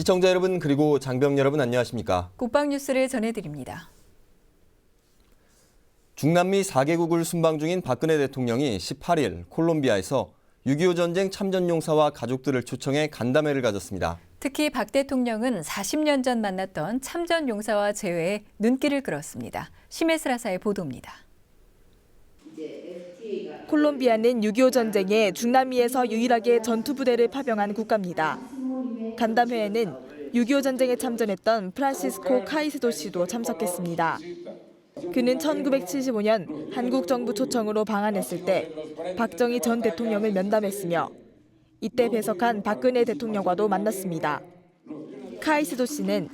시청자 여러분 그리고 장병 여러분 안녕하십니까? 국방뉴스를 전해드립니다. 중남미 4개국을 순방 중인 박근혜 대통령이 18일 콜롬비아에서 6.25 전쟁 참전용사와 가족들을 초청해 간담회를 가졌습니다. 특히 박 대통령은 40년 전 만났던 참전용사와 재회에 눈길을 끌었습니다. 심혜슬아사의 보도입니다. 콜롬비아는 6.25 전쟁에 중남미에서 유일하게 전투부대를 파병한 국가입니다. 간담회에는 6.25 전쟁에 참전했던 프란시스코 카이세도 씨도 참석했습니다. 그는 1975년 한국 정부 초청으로 방한했을 때 박정희 전 대통령을 면담했으며 이때 배석한 박근혜 대통령과도 만났습니다. 카이세도 씨는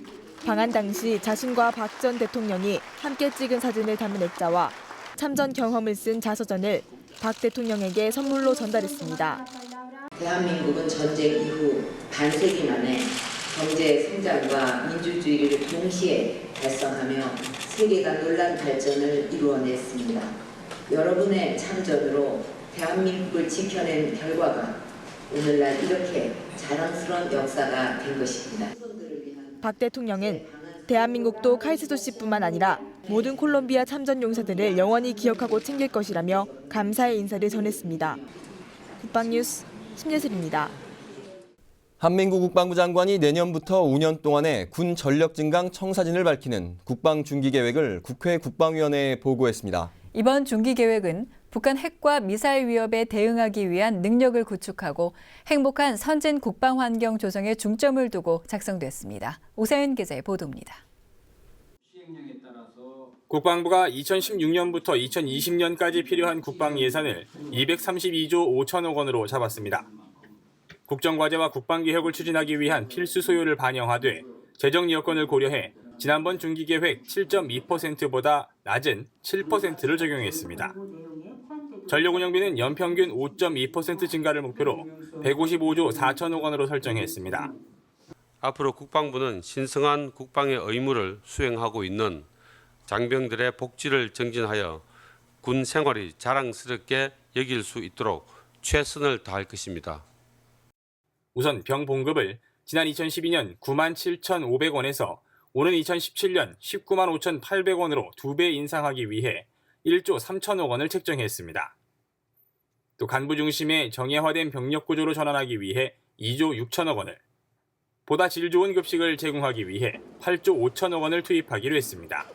방한 당시 자신과 박 전 대통령이 함께 찍은 사진을 담은 액자와 참전 경험을 쓴 자서전을 박 대통령에게 선물로 전달했습니다. 대한민국은 전쟁 이후 반세기 만에 경제 성장과 민주주의를 동시에 달성하며 세계가 놀란 발전을 이루어냈습니다. 여러분의 참전으로 대한민국을 지켜낸 결과가 오늘날 이렇게 자랑스러운 역사가 된 것입니다. 박 대통령은 대한민국도 카이세도 씨뿐만 아니라 모든 콜롬비아 참전 용사들을 영원히 기억하고 챙길 것이라며 감사의 인사를 전했습니다. 국방뉴스 심예슬입니다. 한민구 국방부 장관이 내년부터 5년 동안의 군 전력 증강 청사진을 밝히는 국방 중기 계획을 국회 국방위원회에 보고했습니다. 이번 중기 계획은 북한 핵과 미사일 위협에 대응하기 위한 능력을 구축하고 행복한 선진 국방 환경 조성에 중점을 두고 작성됐습니다. 오세윤 기자의 보도입니다. 국방부가 2016년부터 2020년까지 필요한 국방 예산을 232조 5천억 원으로 잡았습니다. 국정과제와 국방개혁을 추진하기 위한 필수 소요를 반영하되 재정 여건을 고려해 지난번 중기계획 7.2%보다 낮은 7%를 적용했습니다. 전력운영비는 연평균 5.2% 증가를 목표로 155조 4천억 원으로 설정했습니다. 앞으로 국방부는 신성한 국방의 의무를 수행하고 있는 장병들의 복지를 증진하여 군 생활이 자랑스럽게 여길 수 있도록 최선을 다할 것입니다. 우선 병 봉급을 지난 2012년 9만 7,500원에서 오는 2017년 19만 5,800원으로 2배 인상하기 위해 1조 3천억 원을 책정했습니다. 또 간부 중심의 정예화된 병력 구조로 전환하기 위해 2조 6천억 원을, 보다 질 좋은 급식을 제공하기 위해 8조 5천억 원을 투입하기로 했습니다.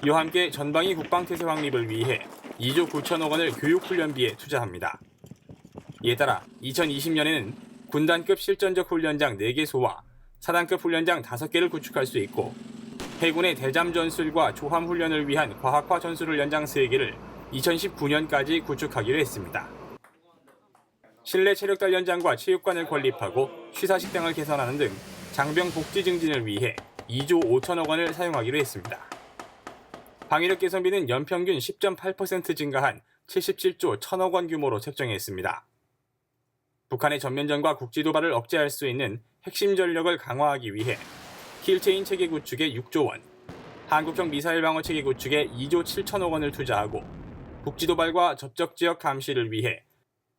이와 함께 전방위 국방태세 확립을 위해 2조 9천억 원을 교육훈련비에 투자합니다. 이에 따라 2020년에는 군단급 실전적 훈련장 4개소와 사단급 훈련장 5개를 구축할 수 있고 해군의 대잠 전술과 조함 훈련을 위한 과학화 전술 훈련장 3개를 2019년까지 구축하기로 했습니다. 실내 체력단련장과 체육관을 건립하고 취사식당을 개선하는 등 장병 복지 증진을 위해 2조 5천억 원을 사용하기로 했습니다. 방위력 개선비는 연평균 10.8% 증가한 77조 1천억 원 규모로 책정했습니다. 북한의 전면전과 국지 도발을 억제할 수 있는 핵심 전력을 강화하기 위해 킬체인 체계 구축에 6조 원, 한국형 미사일 방어 체계 구축에 2조 7천억 원을 투자하고 국지 도발과 접촉 지역 감시를 위해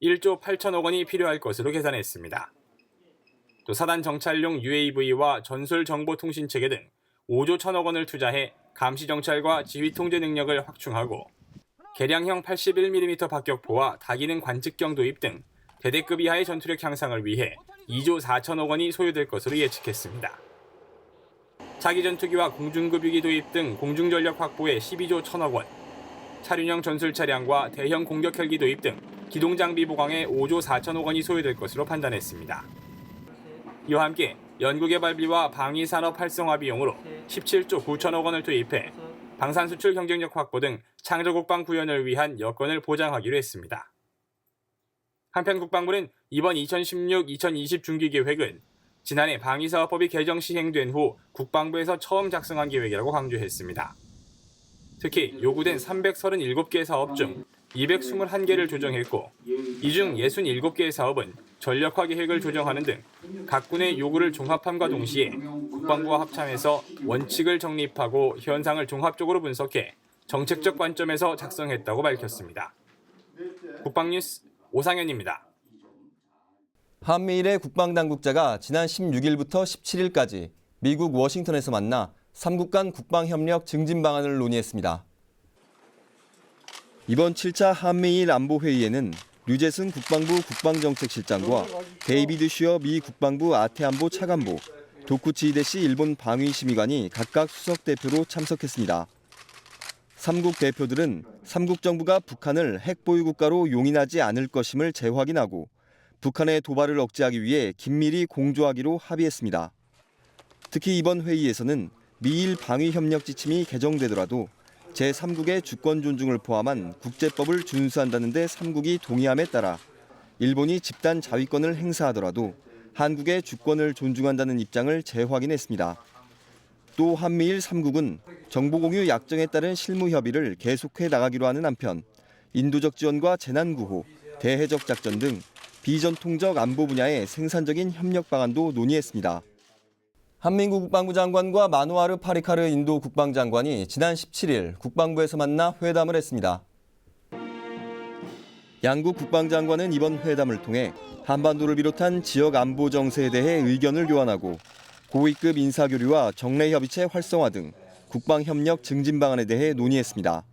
1조 8천억 원이 필요할 것으로 계산했습니다. 또 사단 정찰용 UAV와 전술 정보 통신 체계 등 5조 1천억 원을 투자해 감시 정찰과 지휘 통제 능력을 확충하고 개량형 81mm 박격포와 다기능 관측경 도입 등 대대급 이하의 전투력 향상을 위해 2조 4천억 원이 소요될 것으로 예측했습니다. 차기 전투기와 공중급유기 도입 등 공중전력 확보에 12조 1천억 원, 차륜형 전술 차량과 대형 공격 헬기 도입 등 기동장비 보강에 5조 4천억 원이 소요될 것으로 판단했습니다. 이와 함께 연구개발비와 방위산업 활성화 비용으로 17조 9천억 원을 투입해 방산수출 경쟁력 확보 등 창조국방 구현을 위한 여건을 보장하기로 했습니다. 한편 국방부는 이번 2016-2020 중기계획은 지난해 방위사업법이 개정 시행된 후 국방부에서 처음 작성한 계획이라고 강조했습니다. 특히 요구된 337개 사업 중 221개를 조정했고 이 중 67개의 사업은 전력화 계획을 조정하는 등 각 군의 요구를 종합함과 동시에 국방부와 합참해서 원칙을 정립하고 현상을 종합적으로 분석해 정책적 관점에서 작성했다고 밝혔습니다. 국방뉴스 오상현입니다. 한미일의 국방당국자가 지난 16일부터 17일까지 미국 워싱턴에서 만나 3국 간 국방협력 증진 방안을 논의했습니다. 이번 7차 한미일 안보회의에는 류재승 국방부 국방정책실장과 데이비드 슈어 미 국방부 아태안보 차관보, 도쿠치 히데시 일본 방위심의관이 각각 수석 대표로 참석했습니다. 3국 대표들은 3국 정부가 북한을 핵 보유 국가로 용인하지 않을 것임을 재확인하고 북한의 도발을 억제하기 위해 긴밀히 공조하기로 합의했습니다. 특히 이번 회의에서는 미일 방위협력 지침이 개정되더라도 제3국의 주권 존중을 포함한 국제법을 준수한다는 데 3국이 동의함에 따라 일본이 집단 자위권을 행사하더라도 한국의 주권을 존중한다는 입장을 재확인했습니다. 또 한미일 3국은 정보공유 약정에 따른 실무 협의를 계속해 나가기로 하는 한편 인도적 지원과 재난구호, 대해적 작전 등 비전통적 안보 분야의 생산적인 협력 방안도 논의했습니다. 한민구 국방부 장관과 마누아르 파리카르 인도 국방장관이 지난 17일 국방부에서 만나 회담을 했습니다. 양국 국방장관은 이번 회담을 통해 한반도를 비롯한 지역 안보 정세에 대해 의견을 교환하고 고위급 인사교류와 정례협의체 활성화 등 국방협력 증진 방안에 대해 논의했습니다.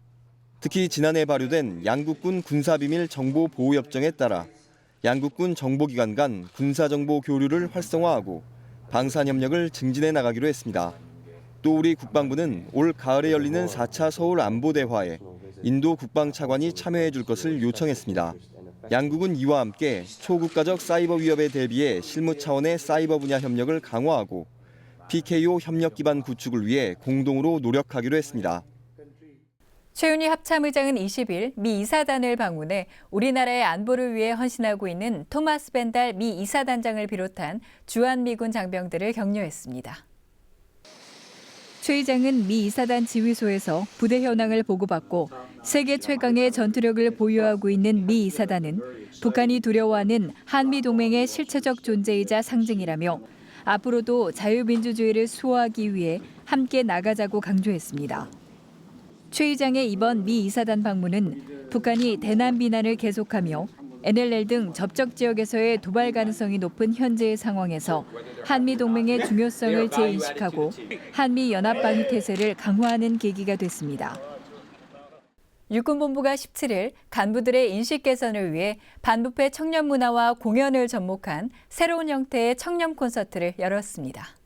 특히 지난해 발효된 양국군 군사비밀 정보보호협정에 따라 양국군 정보기관 간 군사정보 교류를 활성화하고 방산협력을 증진해 나가기로 했습니다. 또 우리 국방부는 올 가을에 열리는 4차 서울 안보대화에 인도 국방차관이 참여해 줄 것을 요청했습니다. 양국은 이와 함께 초국가적 사이버 위협에 대비해 실무 차원의 사이버 분야 협력을 강화하고 PKO 협력 기반 구축을 위해 공동으로 노력하기로 했습니다. 최윤희 합참의장은 20일 미 이사단을 방문해 우리나라의 안보를 위해 헌신하고 있는 토마스 벤달 미 이사단장을 비롯한 주한미군 장병들을 격려했습니다. 최 의장은 미 이사단 지휘소에서 부대 현황을 보고받고 세계 최강의 전투력을 보유하고 있는 미 이사단은 북한이 두려워하는 한미동맹의 실체적 존재이자 상징이라며 앞으로도 자유민주주의를 수호하기 위해 함께 나가자고 강조했습니다. 최 의장의 이번 미 이사단 방문은 북한이 대남 비난을 계속하며 NLL 등 접적 지역에서의 도발 가능성이 높은 현재의 상황에서 한미동맹의 중요성을 재인식하고 한미연합방위 태세를 강화하는 계기가 됐습니다. 육군본부가 17일 간부들의 인식 개선을 위해 반부패 청년 문화와 공연을 접목한 새로운 형태의 청년 콘서트를 열었습니다.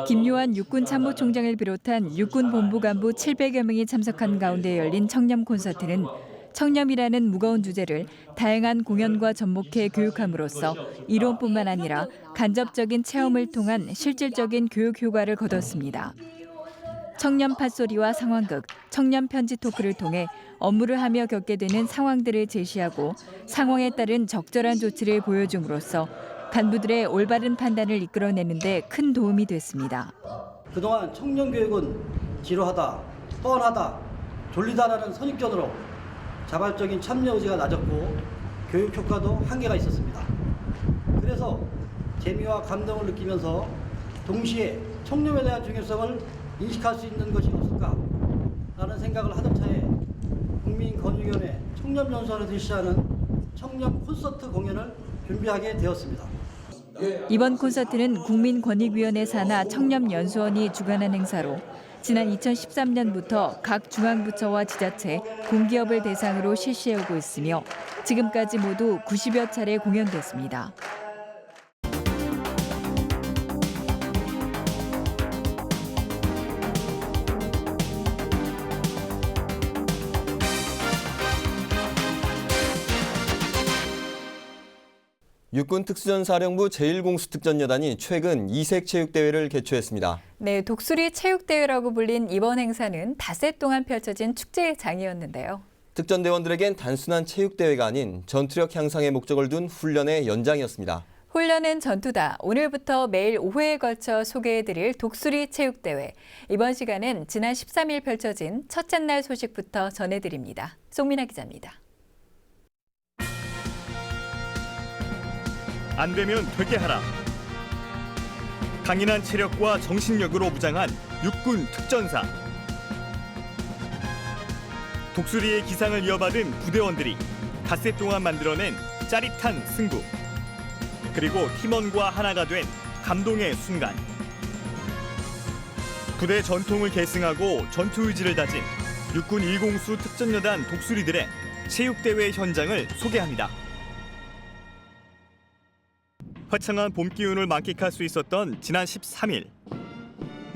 김요한 육군 참모총장을 비롯한 육군 본부 간부 700여 명이 참석한 가운데 열린 청년 콘서트는 청렴이라는 무거운 주제를 다양한 공연과 접목해 교육함으로써 이론뿐만 아니라 간접적인 체험을 통한 실질적인 교육 효과를 거뒀습니다. 청년 팟소리와 상황극, 청년 편지 토크를 통해 업무를 하며 겪게 되는 상황들을 제시하고 상황에 따른 적절한 조치를 보여줌으로써 간부들의 올바른 판단을 이끌어내는 데 큰 도움이 됐습니다. 그동안 청년 교육은 지루하다, 뻔하다, 졸리다라는 선입견으로 자발적인 참여 의지가 낮았고 교육 효과도 한계가 있었습니다. 그래서 재미와 감동을 느끼면서 동시에 청렴에 대한 중요성을 인식할 수 있는 것이 없을까라는 생각을 하던 차에 국민권익위원회 청렴연수원에서 실시하는 청렴 콘서트 공연을 준비하게 되었습니다. 이번 콘서트는 국민권익위원회 산하 청렴연수원이 주관한 행사로 지난 2013년부터 각 중앙부처와 지자체, 공기업을 대상으로 실시해오고 있으며 지금까지 모두 90여 차례 공연됐습니다. 육군 특수전사령부 제1공수특전여단이 최근 이색체육대회를 개최했습니다. 네, 독수리 체육대회라고 불린 이번 행사는 닷새 동안 펼쳐진 축제장이었는데요. 특전대원들에겐 단순한 체육대회가 아닌 전투력 향상의 목적을 둔 훈련의 연장이었습니다. 훈련은 전투다. 오늘부터 매일 오후에 걸쳐 소개해드릴 독수리 체육대회. 이번 시간은 지난 13일 펼쳐진 첫째 날 소식부터 전해드립니다. 송민아 기자입니다. 안 되면 되게 하라. 강인한 체력과 정신력으로 무장한 육군 특전사. 독수리의 기상을 이어받은 부대원들이 닷새 동안 만들어낸 짜릿한 승부. 그리고 팀원과 하나가 된 감동의 순간. 부대 전통을 계승하고 전투 의지를 다진 육군 1공수 특전여단 독수리들의 체육대회 현장을 소개합니다. 화창한 봄 기운을 만끽할 수 있었던 지난 13일.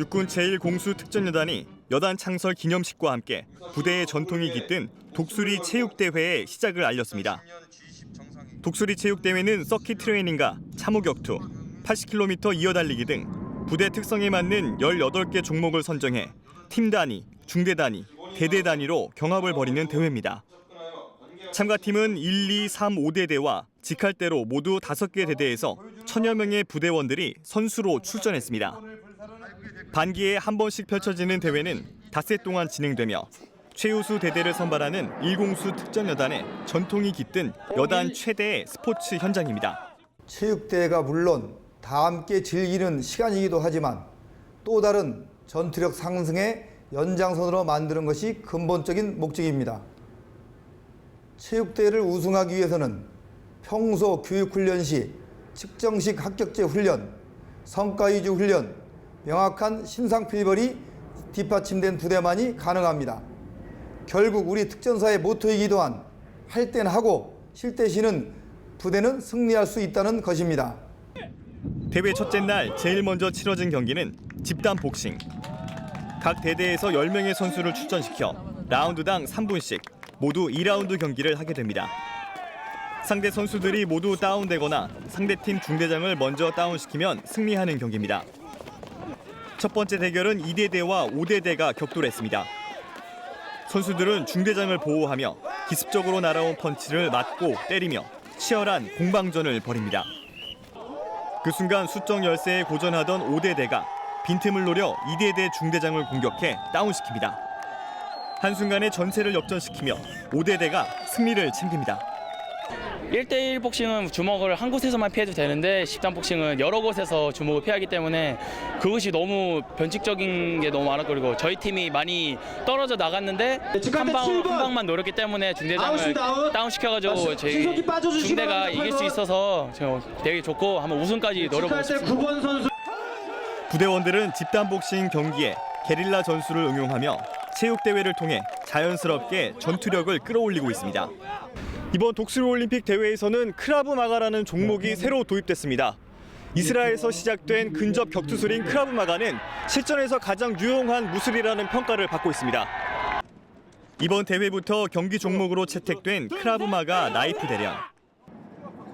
육군 제1공수 특전여단이 여단 창설 기념식과 함께 부대의 전통이 깃든 독수리 체육대회의 시작을 알렸습니다. 독수리 체육대회는 서킷 트레이닝과 참호 격투, 80km 이어달리기 등 부대 특성에 맞는 18개 종목을 선정해 팀 단위, 중대 단위, 대대 단위로 경합을 벌이는 대회입니다. 참가팀은 1, 2, 3, 5대대와 직할대로 모두 5개 대대에서 1000여 명의 부대원들이 선수로 출전했습니다. 반기에 한 번씩 펼쳐지는 대회는 닷새 동안 진행되며 최우수 대대를 선발하는 1공수 특전여단의 전통이 깃든 여단 최대의 스포츠 현장입니다. 체육대회가 물론 다 함께 즐기는 시간이기도 하지만 또 다른 전투력 상승의 연장선으로 만드는 것이 근본적인 목적입니다. 체육대회를 우승하기 위해서는 평소 교육훈련 시 측정식 합격제 훈련, 성과 위주 훈련, 명확한 신상필벌이 뒷받침된 부대만이 가능합니다. 결국 우리 특전사의 모토이기도 한 할 땐 하고 쉴 때 쉬는 부대는 승리할 수 있다는 것입니다. 대회 첫째 날 제일 먼저 치러진 경기는 집단 복싱. 각 대대에서 10명의 선수를 출전시켜 라운드당 3분씩 모두 2라운드 경기를 하게 됩니다. 상대 선수들이 모두 다운되거나 상대팀 중대장을 먼저 다운시키면 승리하는 경기입니다. 첫 번째 대결은 2대대와 5대대가 격돌했습니다. 선수들은 중대장을 보호하며 기습적으로 날아온 펀치를 맞고 때리며 치열한 공방전을 벌입니다. 그 순간 수적 열세에 고전하던 5대대가 빈틈을 노려 2대대 중대장을 공격해 다운시킵니다. 한순간에 전세를 역전시키며 5대대가 승리를 챙깁니다. 1대1 복싱은 주먹을 한 곳에서만 피해도 되는데 집단 복싱은 여러 곳에서 주먹을 피하기 때문에 그것이 너무 변칙적인 게 너무 많았고 저희 팀이 많이 떨어져 나갔는데 한 방만 노렸기 때문에 중대장을 다운시켜가지고 저희 중대가 이길 수 있어서 되게 좋고 한번 우승까지 노려보고 싶습니다. 부대원들은 집단 복싱 경기에 게릴라 전술을 응용하며 체육대회를 통해 자연스럽게 전투력을 끌어올리고 있습니다. 이번 독수리 올림픽 대회에서는 크라브 마가라는 종목이 새로 도입됐습니다. 이스라엘에서 시작된 근접 격투술인 크라브 마가는 실전에서 가장 유용한 무술이라는 평가를 받고 있습니다. 이번 대회부터 경기 종목으로 채택된 크라브 마가 나이프 대련.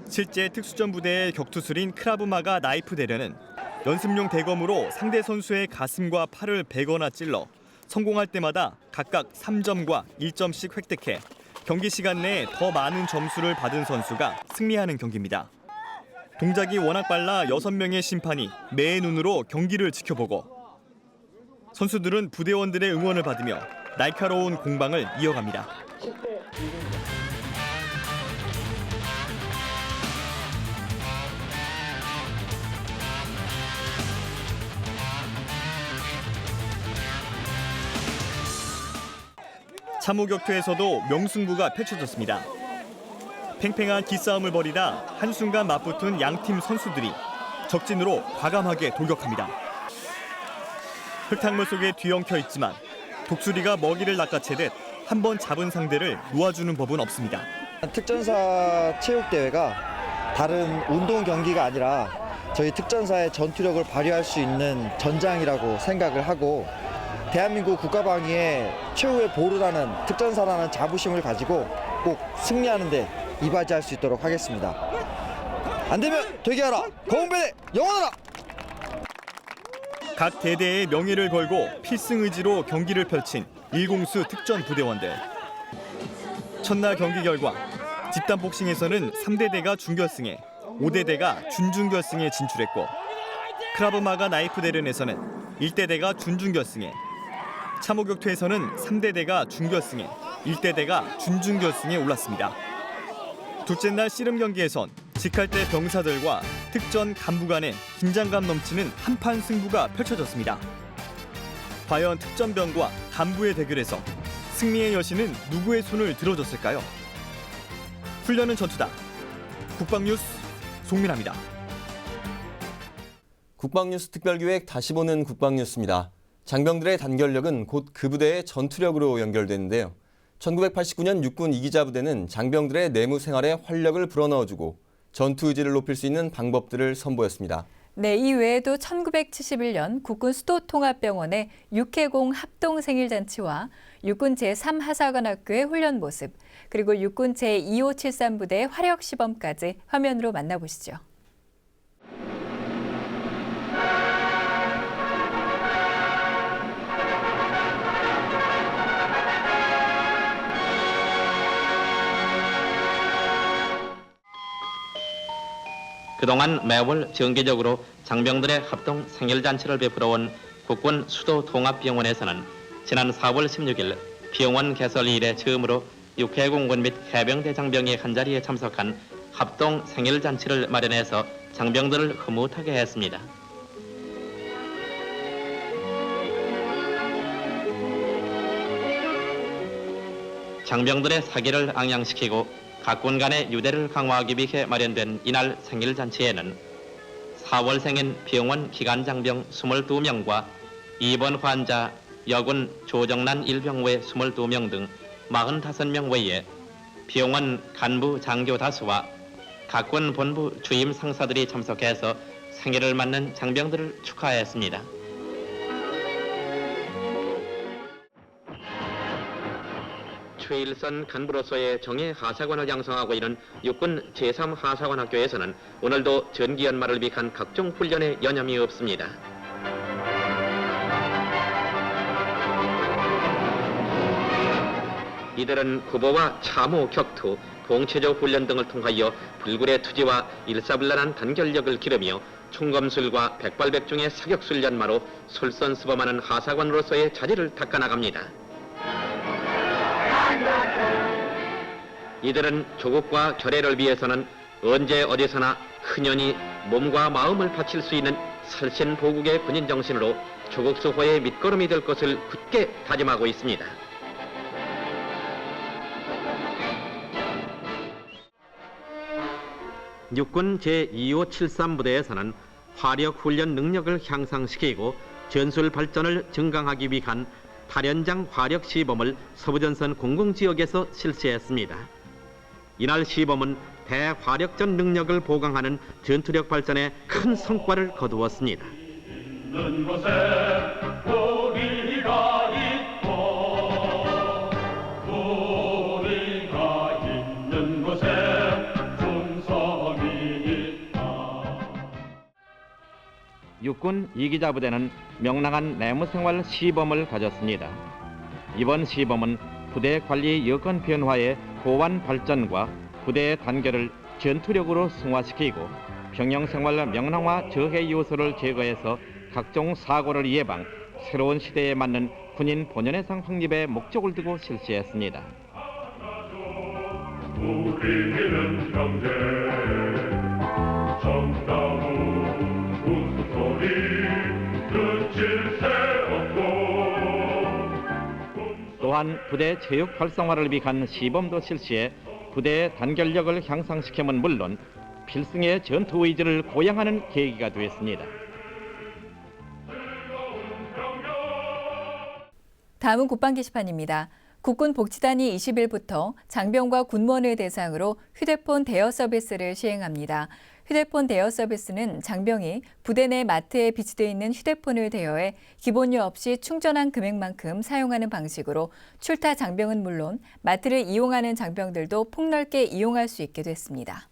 실제 특수전 부대의 격투술인 크라브 마가 나이프 대련은 연습용 대검으로 상대 선수의 가슴과 팔을 베거나 찔러 성공할 때마다 각각 3점과 1점씩 획득해 경기 시간 내에 더 많은 점수를 받은 선수가 승리하는 경기입니다. 동작이 워낙 빨라 6명의 심판이 매의 눈으로 경기를 지켜보고 선수들은 부대원들의 응원을 받으며 날카로운 공방을 이어갑니다. 참호 격투에서도 명승부가 펼쳐졌습니다. 팽팽한 기싸움을 벌이다 한순간 맞붙은 양팀 선수들이 적진으로 과감하게 돌격합니다. 흙탕물 속에 뒤엉켜 있지만 독수리가 먹이를 낚아채듯 한 번 잡은 상대를 놓아주는 법은 없습니다. 특전사 체육대회가 다른 운동 경기가 아니라 저희 특전사의 전투력을 발휘할 수 있는 전장이라고 생각을 하고 대한민국 국가방위의 최후의 보루라는 특전사라는 자부심을 가지고 꼭 승리하는 데 이바지할 수 있도록 하겠습니다. 안 되면 되게하라! 거운배대 영원하라! 각 대대의 명예를 걸고 필승 의지로 경기를 펼친 1공수 특전 부대원들. 첫날 경기 결과 집단 복싱에서는 3대대가 준결승에 5대대가 준준결승에 진출했고 크라브 마가 나이프 대련에서는 1대대가 준준결승에 참호 격투에서는 3대대가 준결승에 1대대가 준준결승에 올랐습니다. 둘째 날 씨름 경기에선 직할대 병사들과 특전 간부 간의 긴장감 넘치는 한판 승부가 펼쳐졌습니다. 과연 특전병과 간부의 대결에서 승리의 여신은 누구의 손을 들어줬을까요? 훈련은 전투다. 국방뉴스 송민아입니다. 국방뉴스 특별기획 다시 보는 국방뉴스입니다. 장병들의 단결력은 곧 그 부대의 전투력으로 연결되는데요. 1989년 육군 이기자 부대는 장병들의 내무 생활에 활력을 불어넣어주고 전투 의지를 높일 수 있는 방법들을 선보였습니다. 네, 이 외에도 1971년 국군 수도통합병원의 육해공 합동 생일잔치와 육군 제3하사관학교의 훈련 모습, 그리고 육군 제2573부대의 화력 시범까지 화면으로 만나보시죠. 그동안 매월 정기적으로 장병들의 합동 생일잔치를 베풀어온 국군 수도통합병원에서는 지난 4월 16일 병원 개설 이래 처음으로 육해공군 및 해병대 장병이 한자리에 참석한 합동 생일잔치를 마련해서 장병들을 흐뭇하게 했습니다. 장병들의 사기를 앙양시키고 각 군 간의 유대를 강화하기 위해 마련된 이날 생일잔치에는 4월생인 병원 기관장병 22명과 입원 환자 여군 조정난 일병외 22명 등 45명 외에 병원 간부 장교 다수와 각 군 본부 주임 상사들이 참석해서 생일을 맞는 장병들을 축하했습니다. 최일선 간부로서의 정예 하사관을 양성하고 있는 육군 제3하사관학교에서는 오늘도 전기 연말을 위한 각종 훈련에 여념이 없습니다. 이들은 구보와 참호, 격투, 봉체조 훈련 등을 통하여 불굴의 투지와 일사불란한 단결력을 기르며 총검술과 백발백중의 사격술 연마로 솔선수범하는 하사관으로서의 자질을 닦아나갑니다. 이들은 조국과 결의를 위해서는 언제 어디서나 흔연히 몸과 마음을 바칠 수 있는 살신보국의 군인 정신으로 조국 수호의 밑거름이 될 것을 굳게 다짐하고 있습니다. 육군 제2573부대에서는 화력 훈련 능력을 향상시키고 전술 발전을 증강하기 위한 8연장 화력 시범을 서부전선 공공지역에서 실시했습니다. 이날 시범은 대화력전 능력을 보강하는 전투력 발전에 큰 성과를 거두었습니다. 있는 곳에 우리가 있고 우리가 있는 곳에 충성이 있다. 육군 이기자 부대는 명랑한 내무생활 시범을 가졌습니다. 이번 시범은 부대 관리 여건 변화의 보완 발전과 부대의 단결을 전투력으로 승화시키고 병영생활 명랑화 저해 요소를 제거해서 각종 사고를 예방, 새로운 시대에 맞는 군인 본연의상 확립의 목적을 두고 실시했습니다. 우리는 형제, 정다운 웃음소리 그칠 새 없고 또한 부대 체육 활성화를 위한 시범도 실시해 부대의 단결력을 향상시킴은 물론 필승의 전투 의지를 고양하는 계기가 되었습니다. 다음은 국방 게시판입니다. 국군 복지단이 20일부터 장병과 군무원을 대상으로 휴대폰 대여 서비스를 시행합니다. 휴대폰 대여 서비스는 장병이 부대 내 마트에 비치되어 있는 휴대폰을 대여해 기본료 없이 충전한 금액만큼 사용하는 방식으로 출타 장병은 물론 마트를 이용하는 장병들도 폭넓게 이용할 수 있게 됐습니다.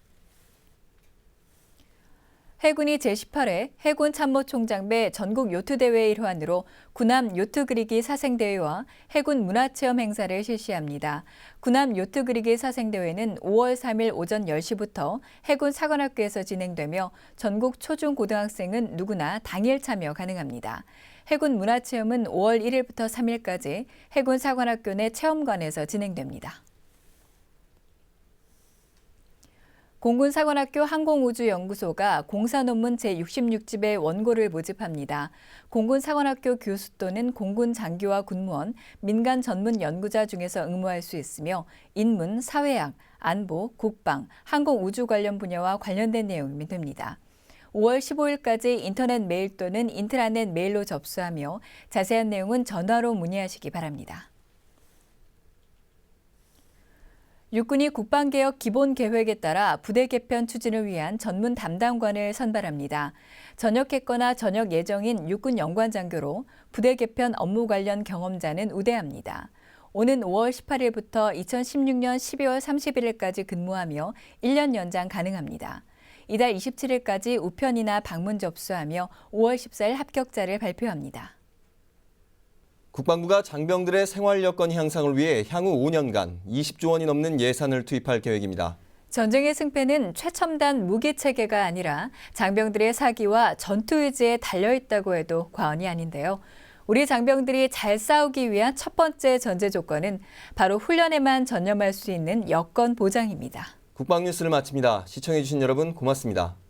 해군이 제18회 해군 참모총장배 전국 요트대회의 일환으로 군함 요트 그리기 사생대회와 해군 문화체험 행사를 실시합니다. 군함 요트 그리기 사생대회는 5월 3일 오전 10시부터 해군 사관학교에서 진행되며 전국 초중고등학생은 누구나 당일 참여 가능합니다. 해군 문화체험은 5월 1일부터 3일까지 해군 사관학교 내 체험관에서 진행됩니다. 공군사관학교 항공우주연구소가 공사논문 제66집의 원고를 모집합니다. 공군사관학교 교수 또는 공군 장교와 군무원, 민간 전문 연구자 중에서 응모할 수 있으며 인문, 사회학, 안보, 국방, 항공우주 관련 분야와 관련된 내용이면 됩니다. 5월 15일까지 인터넷 메일 또는 인트라넷 메일로 접수하며 자세한 내용은 전화로 문의하시기 바랍니다. 육군이 국방개혁 기본계획에 따라 부대 개편 추진을 위한 전문 담당관을 선발합니다. 전역했거나 전역 예정인 육군 연관장교로 부대 개편 업무 관련 경험자는 우대합니다. 오는 5월 18일부터 2016년 12월 31일까지 근무하며 1년 연장 가능합니다. 이달 27일까지 우편이나 방문 접수하며 5월 14일 합격자를 발표합니다. 국방부가 장병들의 생활 여건 향상을 위해 향후 5년간 20조 원이 넘는 예산을 투입할 계획입니다. 전쟁의 승패는 최첨단 무기 체계가 아니라 장병들의 사기와 전투 의지에 달려있다고 해도 과언이 아닌데요. 우리 장병들이 잘 싸우기 위한 첫 번째 전제 조건은 바로 훈련에만 전념할 수 있는 여건 보장입니다. 국방뉴스를 마칩니다. 시청해주신 여러분 고맙습니다.